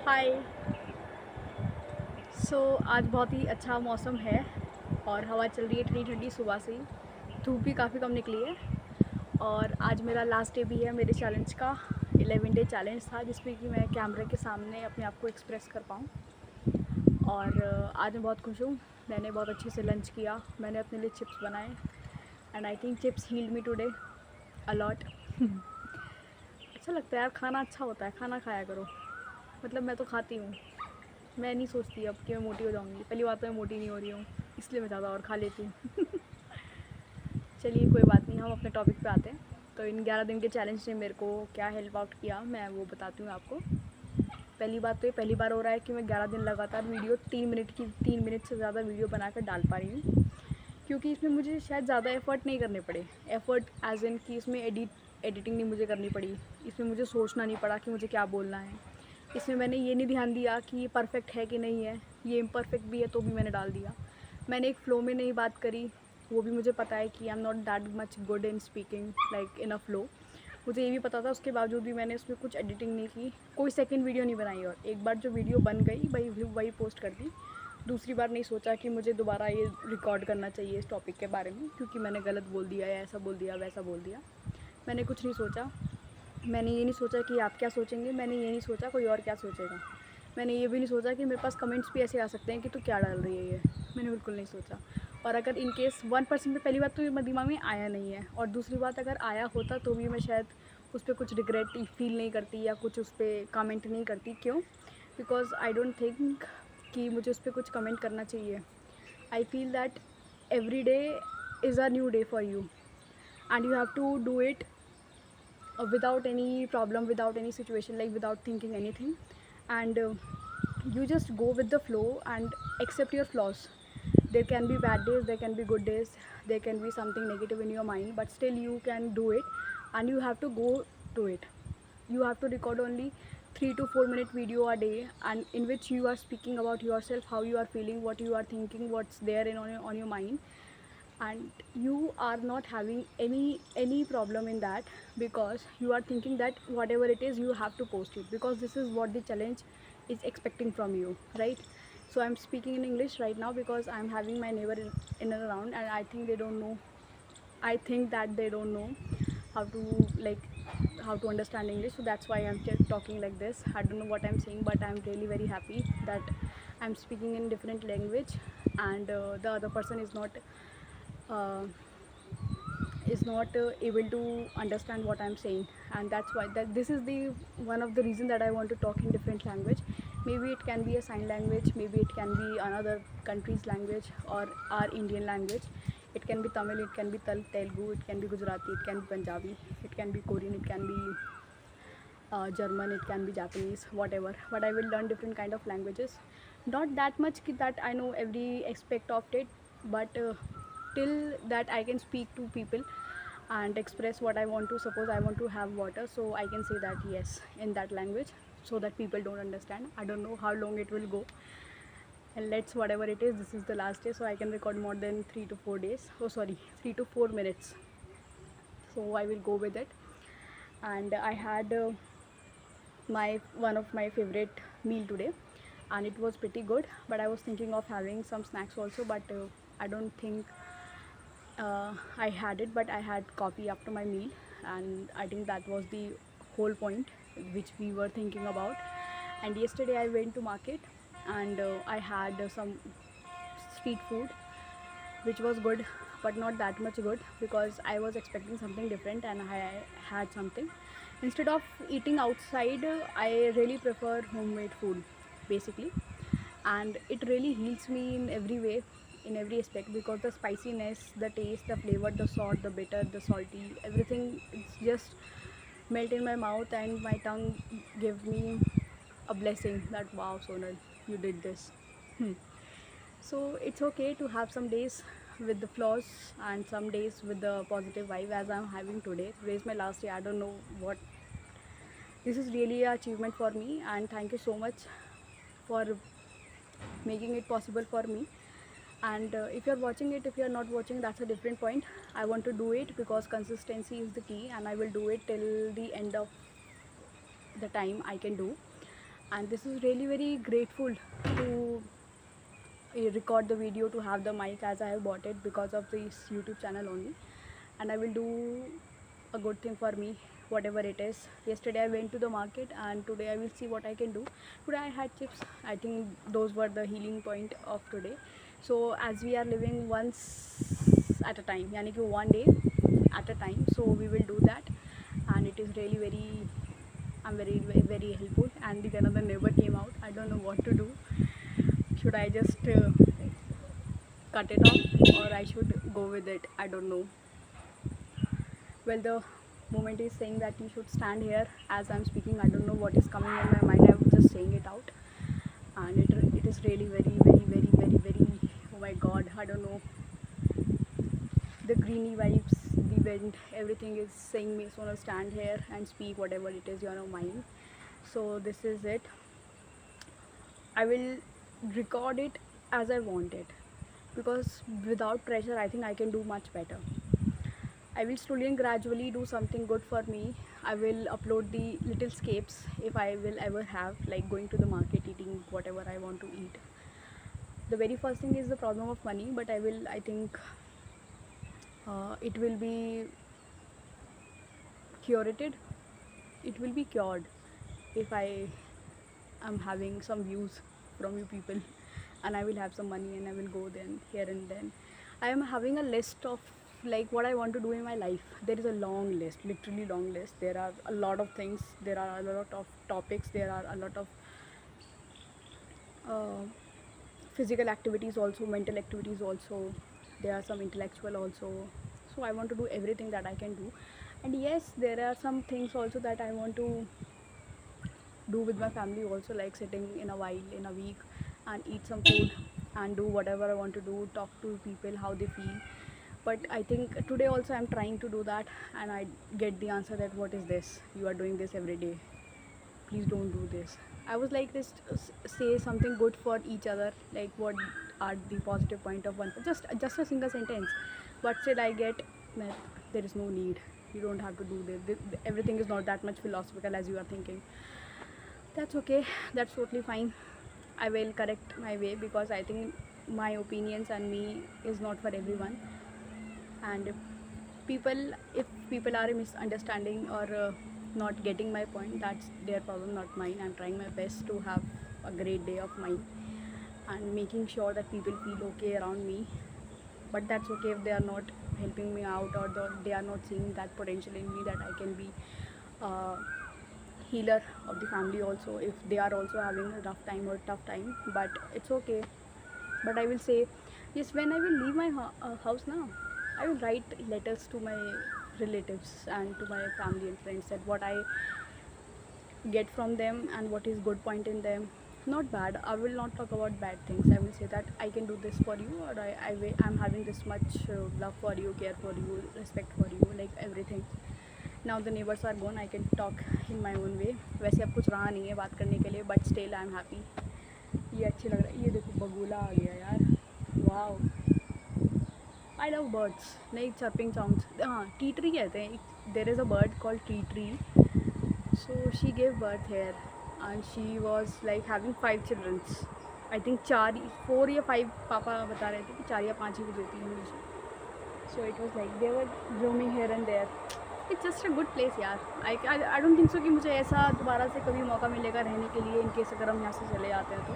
हाय। आज बहुत ही अच्छा मौसम है और हवा चल रही है ठंडी ठंडी सुबह से ही। धूप भी काफ़ी कम निकली है और आज मेरा लास्ट डे भी है मेरे चैलेंज का। 11 डे चैलेंज था जिसमें कि मैं कैमरे के सामने अपने आप को एक्सप्रेस कर पाऊँ। और आज मैं बहुत खुश हूँ। मैंने बहुत अच्छे से लंच किया। मैंने अपने लिए चिप्स बनाए and I think chips healed me today a lot. अच्छा लगता है यार, खाना अच्छा होता है, खाना खाया करो। मतलब मैं तो खाती हूँ। मैं नहीं सोचती अब कि मैं मोटी हो जाऊँगी। पहली बात तो मैं मोटी नहीं हो रही हूँ, इसलिए मैं ज़्यादा और खा लेती हूँ। चलिए कोई बात नहीं, हम अपने टॉपिक पे आते हैं। तो इन 11 दिन के चैलेंज ने मेरे को क्या हेल्प आउट किया मैं वो बताती हूँ आपको। पहली बात तो ये पहली बार हो रहा है कि मैं 11 दिन लगातार वीडियो 3 मिनट से ज़्यादा वीडियो बनाकर डाल पा रही हूँ। क्योंकि इसमें मुझे शायद ज़्यादा एफ़र्ट नहीं करने पड़े। एफ़र्ट एज़ इन कि इसमें एडिटिंग नहीं मुझे करनी पड़ी। इसमें मुझे सोचना नहीं पड़ा कि मुझे क्या बोलना है। इसमें मैंने ये नहीं ध्यान दिया कि ये परफ़ेक्ट है कि नहीं है, ये इम्परफेक्ट भी है तो भी मैंने डाल दिया। मैंने एक फ़्लो में नहीं बात करी, वो भी मुझे पता है कि I am not that much good in speaking like in a flow. मुझे ये भी पता था, उसके बावजूद भी मैंने उसमें कुछ एडिटिंग नहीं की, कोई सेकंड वीडियो नहीं बनाई और एक बार जो वीडियो बन गई वही पोस्ट कर दी। दूसरी बार नहीं सोचा कि मुझे दोबारा ये रिकॉर्ड करना चाहिए इस टॉपिक के बारे में, क्योंकि मैंने गलत बोल दिया या ऐसा बोल दिया वैसा बोल दिया। मैंने कुछ नहीं सोचा। मैंने ये नहीं सोचा कि आप क्या सोचेंगे, मैंने ये नहीं सोचा कोई और क्या सोचेगा। मैंने ये भी नहीं सोचा कि मेरे पास कमेंट्स भी ऐसे आ सकते हैं कि तू क्या डाल रही है ये। मैंने बिल्कुल नहीं सोचा। और अगर इन केस 1% में, पहली बात तो ये मेरे दिमाग में आया नहीं है, और दूसरी बात अगर आया होता तो भी मैं शायद उस पर कुछ रिग्रेट फील नहीं करती या कुछ उस पर कमेंट नहीं करती। क्यों? बिकॉज आई डोंट थिंक कि मुझे उस पर कुछ कमेंट करना चाहिए। I feel that every day is a new day for you and you have to do it without any problem, without any situation, like without thinking anything. And you just go with the flow and accept your flaws. There can be bad days, there can be good days, there can be something negative in your mind, but still you can do it and you have to go to it. You have to record only 3 to 4 minute video a day, and in which you are speaking about yourself, how you are feeling, what you are thinking, what's there on your mind. And you are not having any problem in that, because you are thinking that whatever it is you have to post it, because this is what the challenge is expecting from you, right? So I'm speaking in English right now because I'm having my neighbor in and around, and I think they don't know, I think that they don't know how to, like, how to understand English. So that's why I'm just talking like this. I don't know what I'm saying, but I'm really very happy that I'm speaking in different language, and the other person uh, is not able to understand what I'm saying. And that's why that this is the one of the reason that I want to talk in different language. Maybe it can be a sign language, maybe it can be another country's language or our Indian language. It can be Tamil, it can be Telugu, it can be Gujarati, it can be Punjabi, it can be Korean, it can be German, it can be Japanese, whatever. But I will learn different kind of languages. Not that much that I know every aspect of it, but till that I can speak to people and express what I want to. Suppose I want to have water, so I can say that yes in that language, so that people don't understand. I don't know how long it will go. And let's, whatever it is, this is the last day, so I can record more than 3 to 4 days. Oh, sorry, 3 to 4 minutes. So I will go with it. And I had my one of my favorite meal today, and it was pretty good. But I was thinking of having some snacks also, but I don't think I had it. But I had coffee after my meal, and I think that was the whole point which we were thinking about. And yesterday I went to market, and I had some street food which was good, but not that much good, because I was expecting something different and I had something. Instead of eating outside, I really prefer homemade food, basically. And it really heals me in every way, in every aspect, because the spiciness, the taste, the flavor, the salt, the bitter, the salty, everything, it's just melt in my mouth, and my tongue give me a blessing that wow, Sonal, you did this. So it's okay to have some days with the flaws and some days with the positive vibe, as I'm having today. Today is my last day. I don't know what. This is really an achievement for me, and thank you so much for making it possible for me. And if you're watching it, if you're not watching, that's a different point. I want to do it because consistency is the key, and I will do it till the end of the time I can do. and this is really very grateful to record the video, to have the mic, as I have bought it because of this YouTube channel only, and I will do a good thing for me, whatever it is. Yesterday I went to the market and today I will see what I can do. Today I had chips. I think those were the healing point of today. So as we are living once at a time, yani ki one day at a time, so we will do that, and it is really very, I'm very helpful. And then another neighbor came out. I don't know what to do. Should I just cut it off, or I should go with it? I don't know. Well, the moment is saying that you should stand here as I'm speaking. I don't know what is coming in my mind. I'm just saying it out, and it is really very, oh my god, I don't know. The greeny vibes, the wind, everything is saying me, Sonal, stand here and speak whatever it is your mind. So this is it. I will record it as I want it, because without pressure I think I can do much better. I will slowly and gradually do something good for me. I will upload the little escapes if I will ever have, like going to the market, eating whatever I want to eat. The very first thing is the problem of money, but I think it will be curated. It will be cured if I am having some views from you people, and I will have some money and I will go then here and then. I am having a list of like what I want to do in my life. There is a long list, literally long list. There are a lot of things, there are a lot of topics, there are a lot of physical activities also, mental activities also, there are some intellectual also. So I want to do everything that I can do. And yes, there are some things also that I want to do with my family also, like sitting in a while in a week and eat some food and do whatever I want to do, talk to people how they feel. But I think today also I'm trying to do that, and I get the answer that what is this, you are doing this every day, please don't do this. I was like this, say something good for each other, like what are the positive point of one, just a single sentence. But still I get that there is no need, you don't have to do this. Everything is not that much philosophical as you are thinking. That's okay, that's totally fine. I will correct my way, because I think my opinions and me is not for everyone. And if people are misunderstanding or not getting my point, that's their problem, not mine. I'm trying my best to have a great day of mine and making sure that people feel okay around me. But that's okay if they are not helping me out, or they are not seeing that potential in me, that I can be healer of the family also, if they are also having a rough time or tough time. But it's okay. But I will say, yes, when I will leave my house now, I will write letters to my relatives and to my family and friends, that what I get from them and what is good point in them. Not bad. I will not talk about bad things. I will say that I can do this for you, or I'm having this much love for you, care for you, respect for you, like everything. Now the neighbors are gone, I can talk in my own way. वैसे अब कुछ रहा नहीं है बात करने के लिए, but still I am happy. ये अच्छी लग रहा है. ये देखो बगुला आ गया यार. Wow. I love birds. नहीं, chirping sounds. हाँ, tea tree कहते हैं. There is a bird called tea tree. So she gave birth here, and she was like having 5 children. I think 4 या 5 पापा बता रहे थे कि 4 या 5 ही देती हैं मुझे. So it was like they were roaming here and there. It's just a good place यार. I don't think so कि मुझे ऐसा दोबारा से कभी मौका मिलेगा रहने के लिए, इनकेस अगर हम यहाँ से चले जाते हैं तो.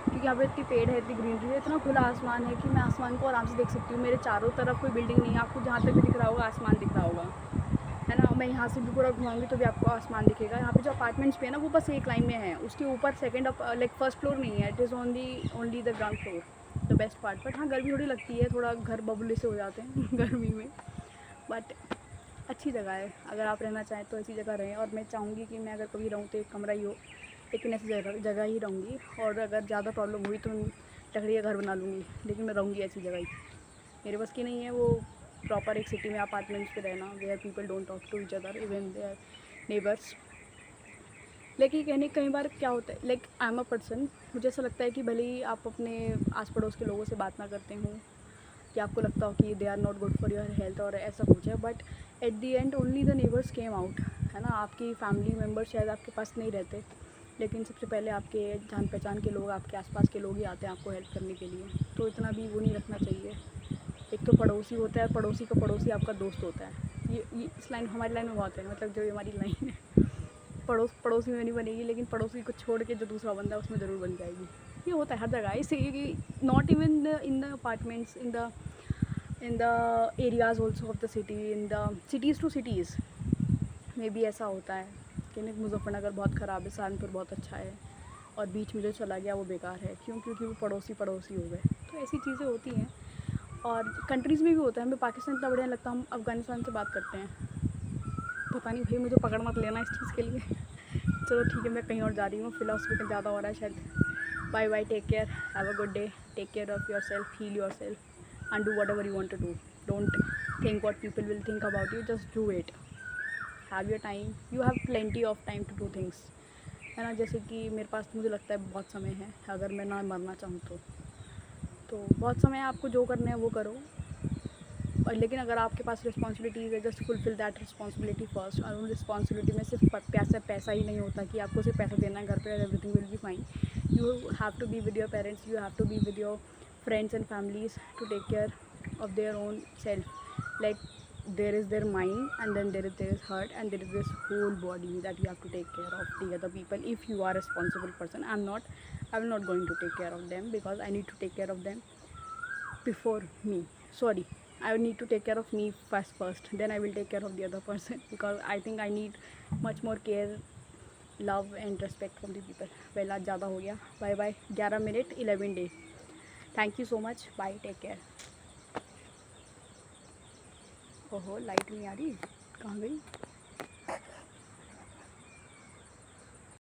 क्योंकि यहाँ पे इतनी पेड़ है, इतनी ग्रीनरी है, इतना खुला आसमान है कि मैं आसमान को आराम से देख सकती हूँ. मेरे चारों तरफ कोई बिल्डिंग नहीं है. आपको जहाँ तक भी दिख रहा होगा आसमान दिख रहा होगा, है ना. मैं यहाँ से भी पूरा घुमाऊँगी तो भी आपको आसमान दिखेगा. यहाँ पे जो अपार्टमेंट्स पे है ना, वो बस एक लाइन में है. उसके ऊपर फर्स्ट फ्लोर नहीं है. It is only the ground floor, the best part. But हाँ, गर्मी थोड़ी लगती है, थोड़ा घर बबुले से हो जाते हैं गर्मी में. बट अच्छी जगह है. अगर आप रहना चाहें तो ऐसी जगह रहें. और मैं चाहूँगी कि मैं अगर कभी रहूँ तो एक कमरा ही हो, लेकिन ऐसी जगह ही रहूँगी. और अगर ज़्यादा प्रॉब्लम हुई तो लकड़ी का घर बना लूँगी, लेकिन मैं रहूँगी ऐसी जगह ही. मेरे बस की नहीं है वो प्रॉपर एक सिटी में अपार्टमेंट्स पे रहना, where people don't talk to each other, even their neighbours. लेकिन कहने कई बार क्या होता है, like I am a person, मुझे ऐसा लगता है कि भले ही आप अपने आस पड़ोस के लोगों से बात ना करते हों, कि आपको लगता हो कि they are not good for your health और ऐसा कुछ है, but at the end only the neighbours came out, है ना. आपकी फैमिली मेम्बर शायद आपके पास नहीं रहते, लेकिन सबसे पहले आपके जान पहचान के लोग, आपके आसपास के लोग ही आते हैं आपको हेल्प करने के लिए। तो इतना भी वो नहीं रखना चाहिए। एक तो पड़ोसी होता है, पड़ोसी का पड़ोसी आपका दोस्त होता है। ये इस लाइन, हमारी लाइन में बहुत है, मतलब जो हमारी लाइन है, पड़ोसी में नहीं बनेगी, लेकिन पड़ोसी को छोड़ के जो दूसरा बंदा है उसमें ज़रूर बन जाएगी। ये होता है हर जगह। इसे not even in the apartments, in the areas also of the city, in the cities to cities में भी ऐसा होता है कि मुजफ्फरनगर बहुत ख़राब है, सहारनपुर बहुत अच्छा है, और बीच में जो चला गया वो बेकार है। क्यों? क्योंकि वो पड़ोसी हो गए। तो ऐसी चीज़ें होती हैं, और कंट्रीज़ में भी होता है। हमें पाकिस्तान इतना बढ़िया लगता है, हम अफ़गानिस्तान से बात करते हैं। पता नहीं भाई, मुझे पकड़ मत लेना इस चीज़ के लिए। चलो ठीक है, मैं कहीं और जा रही हूँ, फिलहाल हॉस्पिटल ज़्यादा हो रहा है शायद। Bye bye, take care, have a good day, take care of yourself, heal yourself and do whatever you want to do. Don't think what people will think about you, just do it. Have your time, you have plenty of time to do things, है ना। जैसे कि मेरे पास, मुझे लगता है बहुत समय है, अगर मैं ना मरना चाहूँ तो बहुत समय है। आपको जो करना है वो करो, और लेकिन अगर आपके पास रिस्पॉन्सिबिलिटीज़ है, just fulfil that responsibility first. और उन रिस्पॉन्सिबिलिटी में सिर्फ पैसा ही नहीं होता कि आपको सिर्फ पैसा देना है घर पे, everything will be fine. You have to be with your parents, you have to be with your friends and families to take care of their own self. Like, there is their mind, and then there is heart, and there is this whole body that you have to take care of the other people. If you are a responsible person, I'm not going to take care of them, because I need to take care of them before me. Sorry, I need to take care of me first, then I will take care of the other person, because I think I need much more care, love and respect from the people. Well, आज ज़्यादा हो गया। Bye bye. 11 minute 11 day. Thank you so much, bye, take care. ओहो, light नहीं आ रही, कहाँ गई?